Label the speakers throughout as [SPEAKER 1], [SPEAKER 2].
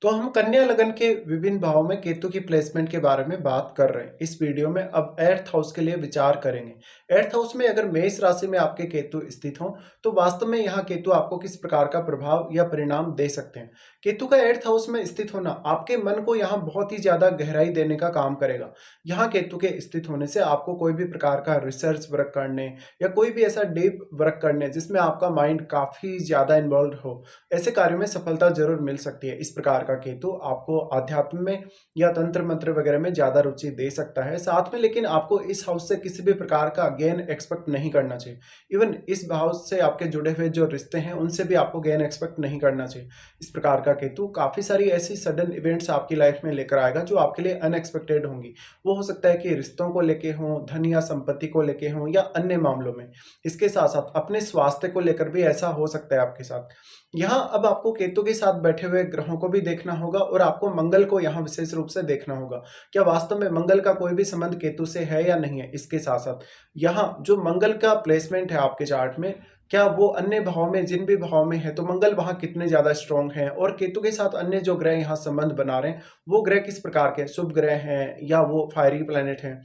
[SPEAKER 1] तो हम कन्या लगन के विभिन्न भावों में केतु की प्लेसमेंट के बारे में बात कर रहे हैं। इस वीडियो में अब एर्थ हाउस के लिए विचार करेंगे। एर्थ हाउस में अगर मेष राशि में आपके केतु स्थित हो तो वास्तव में यहाँ केतु आपको किस प्रकार का प्रभाव या परिणाम दे सकते हैं। केतु का एर्थ हाउस में स्थित होना आपके मन को यहाँ बहुत ही ज्यादा गहराई देने का काम करेगा। यहाँ केतु के स्थित होने से आपको कोई भी प्रकार का रिसर्च वर्क करने या कोई भी ऐसा डीप वर्क करने जिसमें आपका माइंड काफी ज्यादा इन्वॉल्व हो, ऐसे कार्यों में सफलता जरूर मिल सकती है। इस प्रकार का केतु आपको अध्यात्म में या तंत्र मंत्र वगैरह में ज्यादा रुचि दे सकता है साथ में, लेकिन आपको इस हाउस से किसी भी प्रकार का गेन एक्सपेक्ट नहीं करना चाहिए। इवन इस हाउस से आपके जुड़े हुए जो रिश्ते हैं उनसे भी आपको गेन एक्सपेक्ट नहीं करना चाहिए। इस प्रकार का केतु काफी सारी ऐसी सडन इवेंट्स आपकी लाइफ में लेकर आएगा जो आपके लिए अनएक्सपेक्टेड होंगी। वो हो सकता है कि रिश्तों को लेके हों, धन या संपत्ति को लेके हों या अन्य मामलों में। इसके साथ साथ अपने स्वास्थ्य को लेकर भी ऐसा हो सकता है आपके साथ। यहाँ अब आपको केतु के साथ बैठे हुए ग्रहों को भी देखना होगा और आपको मंगल को यहाँ विशेष रूप से देखना होगा। क्या वास्तव में मंगल का कोई भी संबंध केतु से है या नहीं है। इसके साथ साथ यहाँ जो मंगल का प्लेसमेंट है आपके चार्ट में, क्या वो अन्य भाव में, जिन भी भाव में है, तो मंगल वहां कितने ज्यादा स्ट्रॉन्ग है और केतु के साथ अन्य जो ग्रह यहाँ संबंध बना रहे हैं वो ग्रह किस प्रकार के, शुभ ग्रह हैं या वो फायरी प्लैनेट हैं।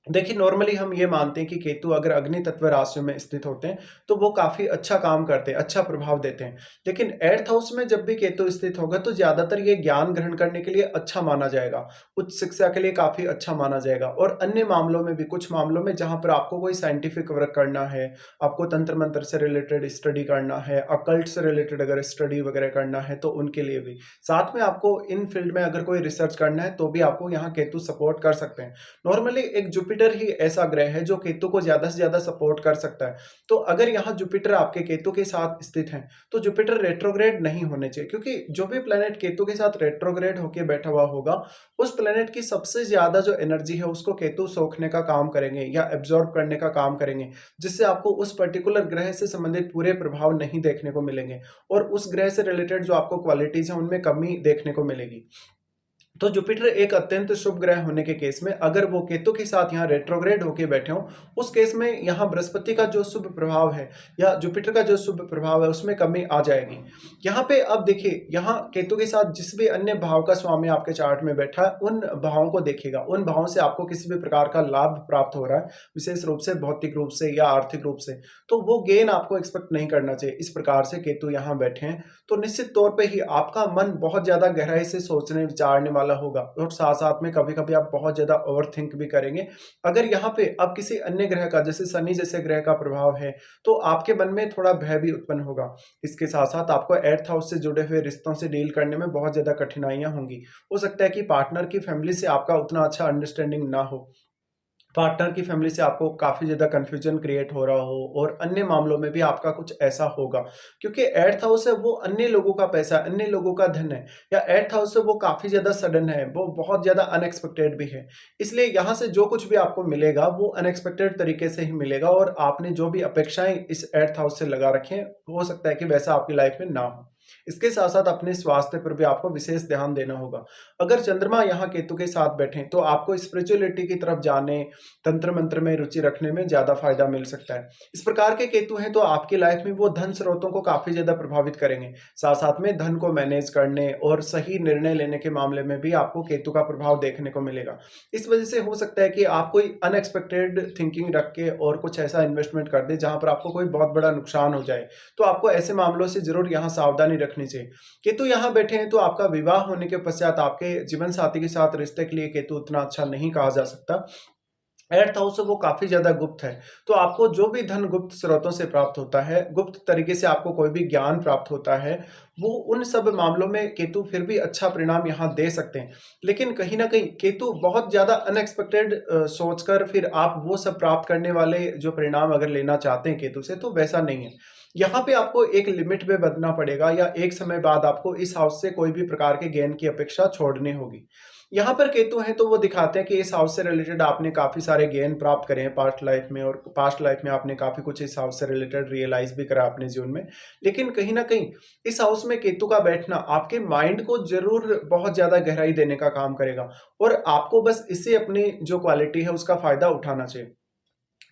[SPEAKER 1] देखिए, नॉर्मली हम ये मानते हैं कि केतु अगर अग्नि तत्व राशियों में स्थित होते हैं तो वो काफी अच्छा काम करते हैं, अच्छा प्रभाव देते हैं। लेकिन एर्थ हाउस में जब भी केतु स्थित होगा तो ज्यादातर ये ज्ञान ग्रहण करने के लिए अच्छा माना जाएगा, उच्च शिक्षा के लिए काफी अच्छा माना जाएगा। और अन्य मामलों में भी, कुछ मामलों में जहां पर आपको कोई साइंटिफिक वर्क करना है, आपको तंत्र मंत्र से रिलेटेड स्टडी करना है, अकल्ट से रिलेटेड अगर स्टडी वगैरह करना है तो उनके लिए भी, साथ में आपको इन फील्ड में अगर कोई रिसर्च करना है तो भी आपको यहाँ केतु सपोर्ट कर सकते हैं। नॉर्मली एक जुपिटर ही ऐसा ग्रह है जो केतु को ज्यादा से ज्यादा सपोर्ट कर सकता है। तो अगर यहाँ जुपिटर आपके केतु के साथ स्थित है तो जुपिटर रेट्रोग्रेड नहीं होने चाहिए, क्योंकि जो भी प्लेनेट केतु के साथ रेट्रोग्रेड होकर बैठा हुआ होगा उस प्लेनेट की सबसे ज्यादा जो एनर्जी है उसको केतु सोखने का काम करेंगे या एब्जॉर्ब करने का काम करेंगे, जिससे आपको उस पर्टिकुलर ग्रह से संबंधित पूरे प्रभाव नहीं देखने को मिलेंगे और उस ग्रह से रिलेटेड जो आपको क्वालिटीज है उनमें कमी देखने को मिलेगी। तो जुपिटर एक अत्यंत शुभ ग्रह होने के केस में अगर वो केतु के साथ यहाँ रेट्रोग्रेड होके बैठे हो, उस केस में यहाँ बृहस्पति का जो शुभ प्रभाव है या जुपिटर का जो शुभ प्रभाव है उसमें कमी आ जाएगी। यहाँ पे अब देखिए, यहाँ केतु के साथ जिस भी अन्य भाव का स्वामी आपके चार्ट में बैठा है उन भावों को देखेगा, उन भावों से आपको किसी भी प्रकार का लाभ प्राप्त हो रहा है, विशेष रूप से भौतिक रूप से या आर्थिक रूप से, तो वो गेन आपको एक्सपेक्ट नहीं करना चाहिए। इस प्रकार से केतु यहाँ बैठे हैं तो निश्चित तौर पर ही आपका मन बहुत ज्यादा गहराई से सोचने विचारने वाला होगा और साथ साथ में कभी कभी आप बहुत ज्यादा ओवर थिंक भी करेंगे। अगर यहाँ पे अब किसी अन्य ग्रह का, जैसे शनि जैसे ग्रह का प्रभाव है, तो आपके मन में थोड़ा भय भी उत्पन्न होगा। इसके साथ साथ आपको एर्थ हाउस से जुड़े हुए रिश्तों से डील करने में बहुत ज्यादा कठिनाइयां होंगी। हो सकता है कि पार्टनर की फैमिली से आपका उतना अच्छा अंडरस्टैंडिंग ना हो, पार्टनर की फैमिली से आपको काफी ज्यादा कंफ्यूजन क्रिएट हो रहा हो और अन्य मामलों में भी आपका कुछ ऐसा होगा, क्योंकि एर्थ हाउस है वो अन्य लोगों का पैसा, अन्य लोगों का धन है, या एर्थ हाउस है वो काफी ज्यादा सडन है, वो बहुत ज्यादा अनएक्सपेक्टेड भी है। इसलिए यहाँ से जो कुछ भी आपको मिलेगा वो अनएक्सपेक्टेड तरीके से ही मिलेगा और आपने जो भी अपेक्षाएं इस एर्थ हाउस से लगा रखे हैं हो सकता है कि वैसा आपकी लाइफ में ना हो। इसके साथ साथ अपने स्वास्थ्य पर भी आपको विशेष ध्यान देना होगा। अगर चंद्रमा यहाँ केतु के साथ बैठे तो आपको स्पिरिचुअलिटी की तरफ जाने, तंत्र मंत्र में रुचि रखने में ज्यादा फायदा मिल सकता है। इस प्रकार के केतु हैं तो आपकी लाइफ में वो धन स्रोतों को काफी ज्यादा प्रभावित करेंगे, साथ साथ में धन को मैनेज करने और सही निर्णय लेने के मामले में भी आपको केतु का प्रभाव देखने को मिलेगा। इस वजह से हो सकता है कि आप कोई अनएक्सपेक्टेड थिंकिंग रख के और कुछ ऐसा इन्वेस्टमेंट कर दे जहां पर आपको कोई बहुत बड़ा नुकसान हो जाए, तो आपको ऐसे मामलों से जरूर यहाँ सावधानी रखनी चाहिए। केतु यहाँ बैठे हैं तो आपका विवाह होने के पश्चात आपके जीवन साथी के साथ रिश्ते के लिए केतु उतना अच्छा नहीं कहा जा सकता। एर्थ हाउस वो काफी ज्यादा गुप्त है, तो आपको जो भी धन गुप्त स्रोतों से प्राप्त होता है, गुप्त तरीके से आपको कोई भी ज्ञान प्राप्त होता है, वो उन सब मामलों में केतु फिर भी अच्छा परिणाम यहाँ दे सकते हैं। लेकिन कहीं ना कहीं केतु बहुत ज्यादा अनएक्सपेक्टेड सोचकर फिर आप वो सब प्राप्त करने वाले जो परिणाम अगर लेना चाहते हैं केतु से, तो वैसा नहीं है। यहाँ पे आपको एक लिमिट में बदलना पड़ेगा या एक समय बाद आपको इस हाउस से कोई भी प्रकार के गेन की अपेक्षा छोड़नी होगी। यहाँ पर केतु हैं तो वो दिखाते हैं कि इस हाउस से रिलेटेड आपने काफी सारे गेन प्राप्त करे हैं पास्ट लाइफ में, और पास्ट लाइफ में आपने काफी कुछ इस हाउस से रिलेटेड रियलाइज भी करा अपने जीवन में। लेकिन कहीं ना कहीं इस हाउस में केतु का बैठना आपके माइंड को जरूर बहुत ज्यादा गहराई देने का काम करेगा और आपको बस इससे अपनी जो क्वालिटी है उसका फायदा उठाना चाहिए।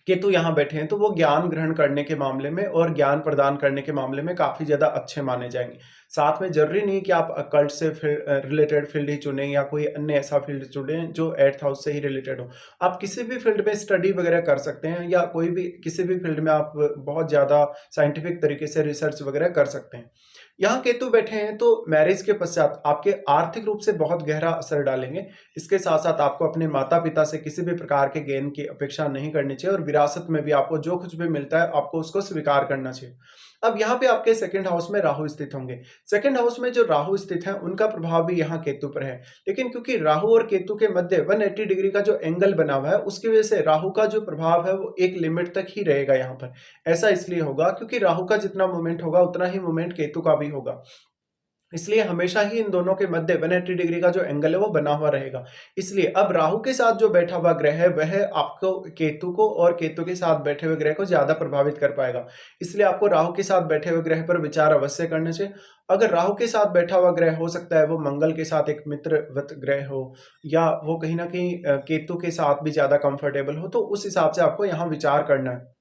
[SPEAKER 1] केतु यहाँ बैठे हैं तो वो ज्ञान ग्रहण करने के मामले में और ज्ञान प्रदान करने के मामले में काफी ज्यादा अच्छे माने जाएंगे। साथ में ज़रूरी नहीं कि आप अकल्ट से रिलेटेड फील्ड ही चुनें या कोई अन्य ऐसा फील्ड चुनें जो 8th हाउस से ही रिलेटेड हो। आप किसी भी फील्ड में स्टडी वगैरह कर सकते हैं या कोई भी किसी भी फील्ड में आप बहुत ज़्यादा साइंटिफिक तरीके से रिसर्च वगैरह कर सकते हैं। यहाँ केतु बैठे हैं तो मैरिज के पश्चात आपके आर्थिक रूप से बहुत गहरा असर डालेंगे। इसके साथ-साथ आपको अपने माता-पिता से किसी भी प्रकार के गेन की अपेक्षा नहीं करनी चाहिए और विरासत में भी आपको जो कुछ भी मिलता है, आपको उसको स्वीकार करना चाहिए। अब यहाँ पे आपके सेकंड हाउस में राहु स्थित होंगे। सेकंड हाउस में जो राहु स्थित हैं, उनका प्रभाव भी यहाँ केतु पर है। लेकिन क्योंकि राहु और केतु के मध्य 180 डिग्री का जो एंगल बना हुआ है, उसकी वजह से राहु का जो प्रभाव है, वो एक लिमिट तक ही रहेगा यहाँ पर। ऐसा इसलिए होगा क्योंकि राहु का जितना मोमेंट होगा, उतना ही मोमेंट केतु का भी होगा। इसलिए हमेशा ही इन दोनों के मध्य 180 डिग्री का जो एंगल है वो बना हुआ रहेगा। इसलिए अब राहु के साथ जो बैठा हुआ ग्रह है वह आपको केतु को और केतु के साथ बैठे हुए ग्रह को ज़्यादा प्रभावित कर पाएगा। इसलिए आपको राहु के साथ बैठे हुए ग्रह पर विचार अवश्य करना चाहिए। अगर राहु के साथ बैठा हुआ ग्रह हो सकता है वो मंगल के साथ एक मित्रवत ग्रह हो या वो कहीं न कहीं केतु के साथ भी ज़्यादा कंफर्टेबल हो, तो उस हिसाब से आपको यहाँ विचार करना है।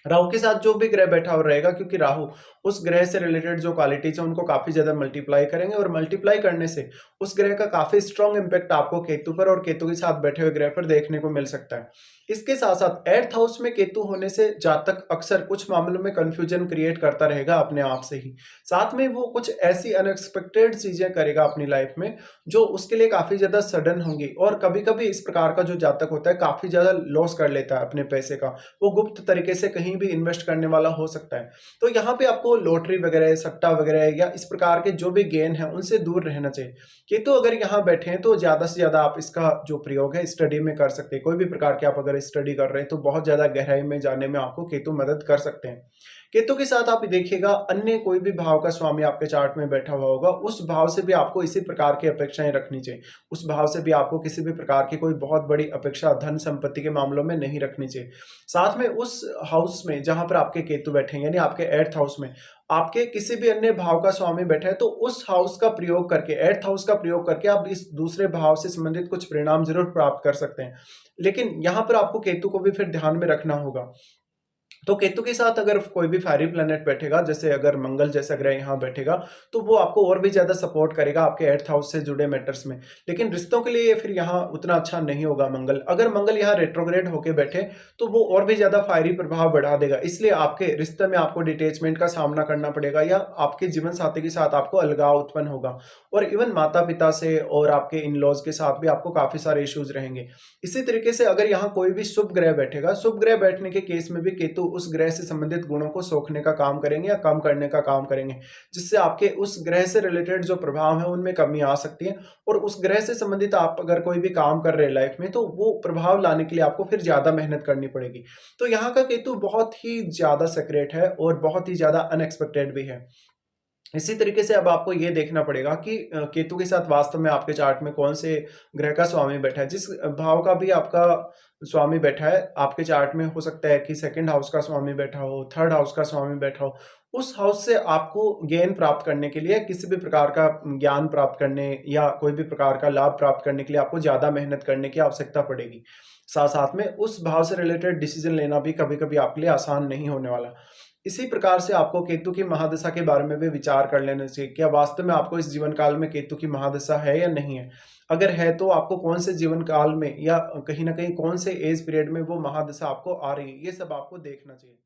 [SPEAKER 1] राहु के साथ जो भी ग्रह बैठा हुआ रहेगा क्योंकि राहु उस ग्रह से रिलेटेड जो क्वालिटीज है उनको काफी ज्यादा मल्टीप्लाई करेंगे और मल्टीप्लाई करने से उस ग्रह का काफी स्ट्रॉन्ग इम्पैक्ट आपको केतु पर और केतु के साथ बैठे हुए ग्रह पर देखने को मिल सकता है। इसके साथ साथ 8th हाउस में केतु होने से जातक अक्सर कुछ मामलों में कंफ्यूजन क्रिएट करता रहेगा अपने आप से ही। साथ में वो कुछ ऐसी अनएक्सपेक्टेड चीजें करेगा अपनी लाइफ में जो उसके लिए काफी ज्यादा सडन होंगी और कभी कभी इस प्रकार का जो जातक होता है काफी ज्यादा लॉस कर लेता है अपने पैसे का। वो गुप्त तरीके से कहीं भी इन्वेस्ट करने वाला हो सकता है। तो यहाँ पे आपको लॉटरी वगैरह, सट्टा वगैरह या इस प्रकार के जो भी गेन है उनसे दूर रहना चाहिए। केतु अगर यहाँ बैठे हैं तो ज्यादा से ज्यादा आप इसका जो प्रयोग है स्टडी में कर सकते हैं। कोई भी प्रकार के आप अगर स्टडी कर रहे हैं तो बहुत ज्यादा गहराई में जाने में आपको केतु मदद कर सकते हैं। केतु के साथ आप देखिएगा अन्य कोई भी भाव का स्वामी आपके चार्ट में बैठा हुआ होगा, उस भाव से भी आपको इसी प्रकार की अपेक्षाएं रखनी चाहिए। उस भाव से भी आपको किसी भी प्रकार की कोई बहुत बड़ी अपेक्षा धन संपत्ति के मामलों में नहीं रखनी चाहिए। साथ में उस हाउस में जहां पर आपके केतु बैठे हैं यानी आपके 8th हाउस में आपके किसी भी अन्य भाव का स्वामी बैठा है तो उस हाउस का प्रयोग करके 8th हाउस का प्रयोग करके आप इस दूसरे भाव से संबंधित कुछ परिणाम जरूर प्राप्त कर सकते हैं। लेकिन यहाँ पर आपको केतु को भी फिर ध्यान में रखना होगा। तो केतु के साथ अगर कोई भी फायरी प्लैनेट बैठेगा, जैसे अगर मंगल जैसा ग्रह यहाँ बैठेगा, तो वो आपको और भी ज़्यादा सपोर्ट करेगा आपके 8th हाउस से जुड़े मैटर्स में। लेकिन रिश्तों के लिए फिर यहाँ उतना अच्छा नहीं होगा मंगल। अगर मंगल यहाँ रेट्रोग्रेड होके बैठे, तो वो और भी ज़्यादा फायरी प्रभाव बढ़ा देगा। इसलिए आपके रिश्ते में आपको डिटैचमेंट का सामना करना पड़ेगा या आपके जीवन साथी के साथ आपको अलगाव उत्पन्न होगा। और इवन माता-पिता से और आपके इन-लॉज़ के साथ भी आपको काफ़ी सारे इश्यूज़ रहेंगे। इसी तरीके से अगर यहाँ कोई भी शुभ ग्रह बैठेगा, शुभ ग्रह बैठने के केस में भी केतु उस ग्रह से संबंधित गुणों को सोखने का काम करेंगे या कम करने का काम करेंगे, जिससे आपके उस ग्रह से रिलेटेड जो प्रभाव है उनमें कमी आ सकती है। और उस ग्रह से संबंधित आप अगर कोई भी काम कर रहे हैं लाइफ में, तो वो प्रभाव लाने के लिए आपको फिर ज्यादा मेहनत करनी पड़ेगी। तो यहाँ का केतु बहुत ही ज्यादा सीक्रेट है और बहुत ही ज्यादा अनएक्सपेक्टेड भी है। इसी तरीके से अब आपको ये देखना पड़ेगा कि केतु के साथ वास्तव में आपके चार्ट में कौन से ग्रह का स्वामी बैठा है। जिस भाव का भी आपका स्वामी बैठा है आपके चार्ट में, हो सकता है कि सेकंड हाउस का स्वामी बैठा हो, थर्ड हाउस का स्वामी बैठा हो, उस हाउस से आपको गेन प्राप्त करने के लिए, किसी भी प्रकार का ज्ञान प्राप्त करने या कोई भी प्रकार का लाभ प्राप्त करने के लिए आपको ज्यादा मेहनत करने की आवश्यकता पड़ेगी। साथ साथ में उस भाव से रिलेटेड डिसीजन लेना भी कभी कभी आपके लिए आसान नहीं होने वाला। इसी प्रकार से आपको केतु की महादशा के बारे में भी विचार कर लेना चाहिए। क्या वास्तव में आपको इस जीवन काल में केतु की महादशा है या नहीं है? अगर है तो आपको कौन से जीवन काल में या कहीं न कहीं कौन से एज पीरियड में वो महादशा आपको आ रही है, ये सब आपको देखना चाहिए।